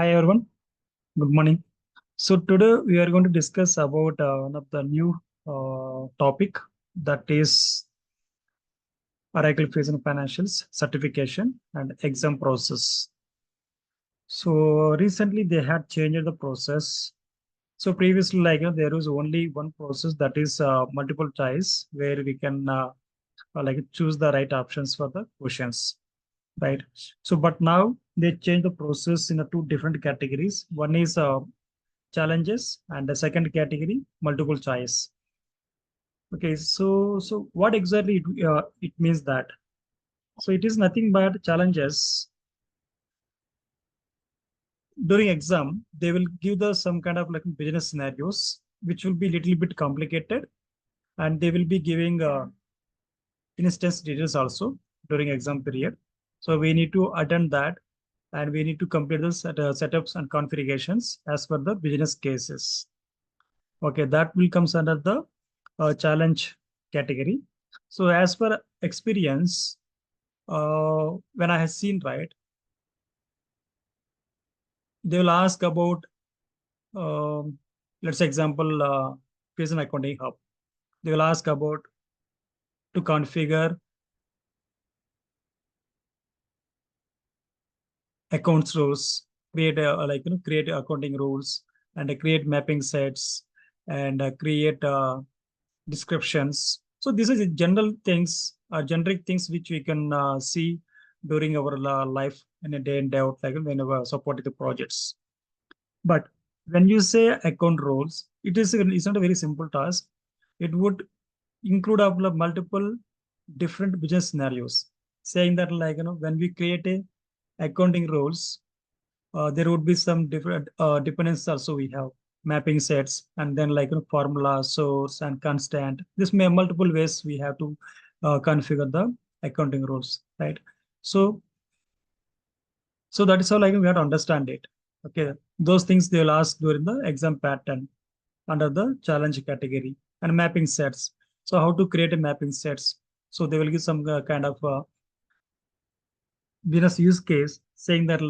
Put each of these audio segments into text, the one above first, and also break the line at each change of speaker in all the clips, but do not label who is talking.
Hi everyone, good morning. So today we are going to discuss about one of the new topic, that is Oracle Fusion Financials certification and exam process. So recently they had changed the process. So previously, there was only one process, that is multiple choice, where we can choose the right options for the questions, right? So but now they change the process in two different categories. One is challenges, and the second category multiple choice. Okay, so what exactly it means that? So it is nothing but challenges. During exam they will give the some kind of like business scenarios which will be little bit complicated, and they will be giving instance details also during exam period. So we need to attend that, and we need to complete the setups and configurations as per the business cases. Okay, that will comes under the challenge category. So as per experience, when I have seen, right, they will ask about, um, let's say example, Pearson Accounting Hub. They will ask about to configure accounts rules, create create accounting rules, and create mapping sets, and create descriptions. So these are the general things, generic things which we can see during our life in a day and day out, like whenever supporting the projects. But when you say account roles, it's not a very simple task. It would include of multiple different business scenarios, saying that when we create a accounting roles, there would be some different dependencies also we have, mapping sets, and then formula, source, and constant. This may multiple ways we have to configure the accounting rules, right? So so that is how we have to understand it. Okay, those things they will ask during the exam pattern under the challenge category. And mapping sets. So how to create a mapping sets? So they will give some kind of business use case, saying that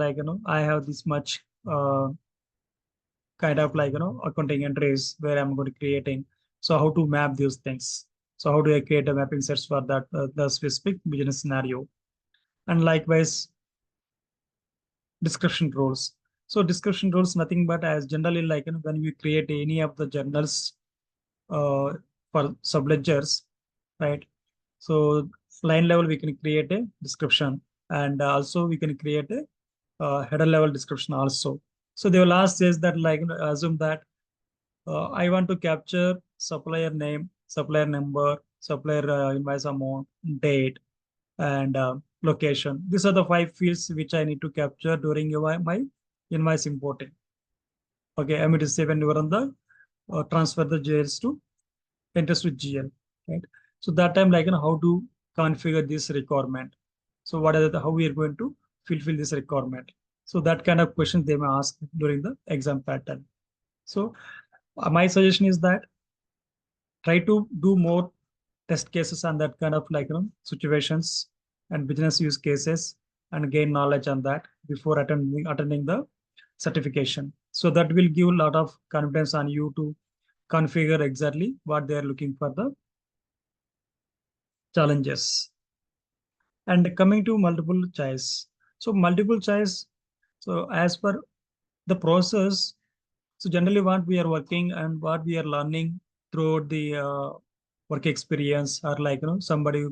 I have this much kind of accounting entries where I'm going to creating. So how to map those things? So how do I create a mapping sets for that the specific business scenario? And likewise, description rules. So description rules nothing but as generally when we create any of the journals uh, for subledgers, right? So line level we can create a description, and also we can create a header level description also. So they will ask says that assume that I want to capture supplier name, supplier number, supplier invoice amount, date, and location. These are the five fields which I need to capture during my invoice importing. Okay, I mean to say when you are on the transfer the JLs to enters to GL, right? So that time how to configure this requirement. So what are how we are going to fulfill this requirement? So that kind of questions they may ask during the exam pattern. So my suggestion is that try to do more test cases on that kind of situations and business use cases, and gain knowledge on that before attending the certification. So that will give a lot of confidence on you to configure exactly what they are looking for the challenges. And coming to multiple choice. So multiple choice. So as per the process, so generally what we are working and what we are learning throughout the work experience, or somebody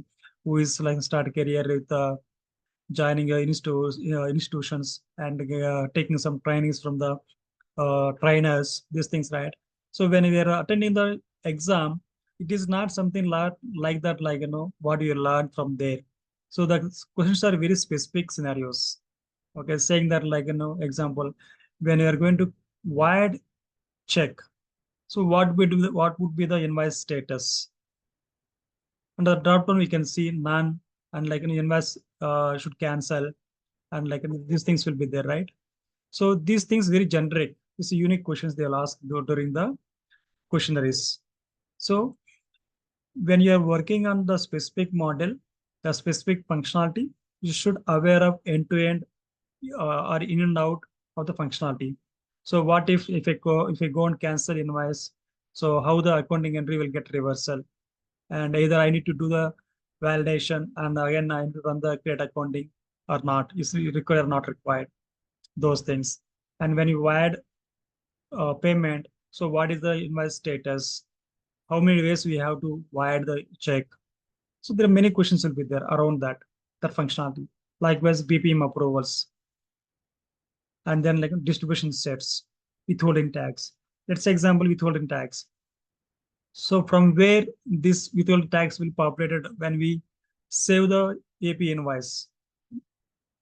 who is start career with joining institutions, and taking some trainings from the trainers, these things, right? So when we are attending the exam, it is not something like that, what you learn from there. So the questions are very specific scenarios. Okay, saying that example, when you are going to void check, so what would be the invoice status? Under the drop down we can see none, and invoice should cancel, and these things will be there, right? So these things very generic. These are unique questions they'll ask during the questionnaires. So when you are working on the specific model, the specific functionality, you should aware of end to end or in and out. of the functionality. So what if I go and cancel invoice? So how the accounting entry will get reversal? And either I need to do the validation and again I need to run the create accounting or not. Is it required or not required? Those things. And when you add payment, so what is the invoice status? How many ways we have to wire the check? So there are many questions will be there around that functionality. Likewise, BPM approvals, and then like distribution sets, withholding tax. Let's say example withholding tax. So from where this withholding tax will populated when we save the AP invoice,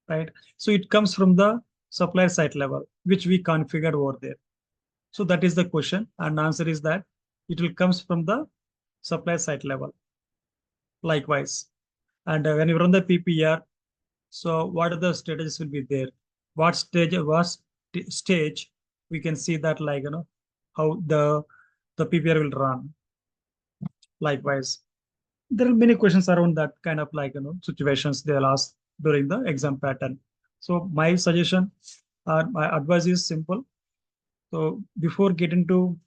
right? So it comes from the supplier site level, which we configured over there. So that is the question, and answer is that it will comes from the supplier site level. Likewise, and when you run the PPR, so what are the stages will be there? What stage we can see that like how the PPR will run. Likewise, there are many questions around that kind of like situations they'll ask during the exam pattern. So my suggestion or my advice is simple. So before getting to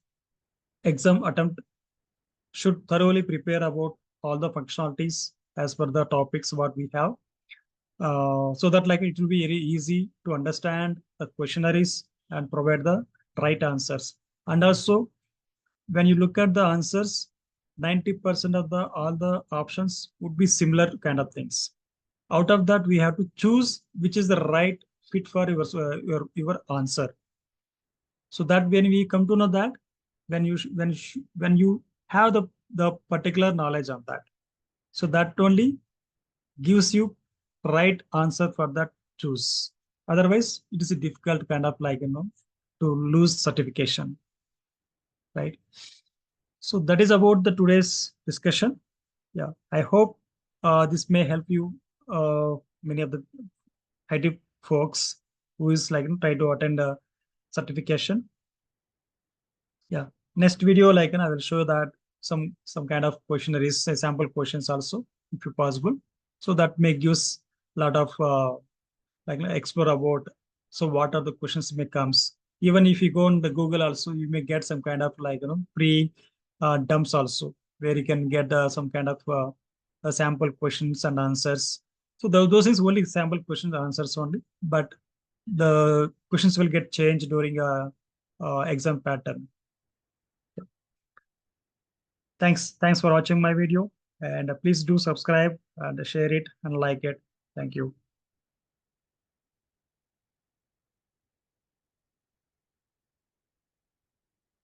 exam attempt, should thoroughly prepare about all the functionalities as per the topics what we have, so that like it will be very easy to understand the questionnaires and provide the right answers. And also when you look at the answers, 90% of the all the options would be similar kind of things. Out of that, we have to choose which is the right fit for your answer. So that when we come to know that, when you have the particular knowledge of that, so that only gives you right answer for that choose. Otherwise, it is a difficult kind of like to lose certification, right? So that is about the today's discussion. Yeah, I hope this may help you, many of the IT folks who is like try to attend a certification. Yeah, next video like I will show that some kind of questionnaires, say sample questions also, if possible. So that may gives a lot of like explore about. So what are the questions may comes? Even if you go on the Google also, you may get some kind of like pre dumps also, where you can get some kind of sample questions and answers. So those is only sample questions and answers only, but the questions will get changed during a exam pattern. Thanks for watching my video, and please do subscribe and share it and like it. Thank you.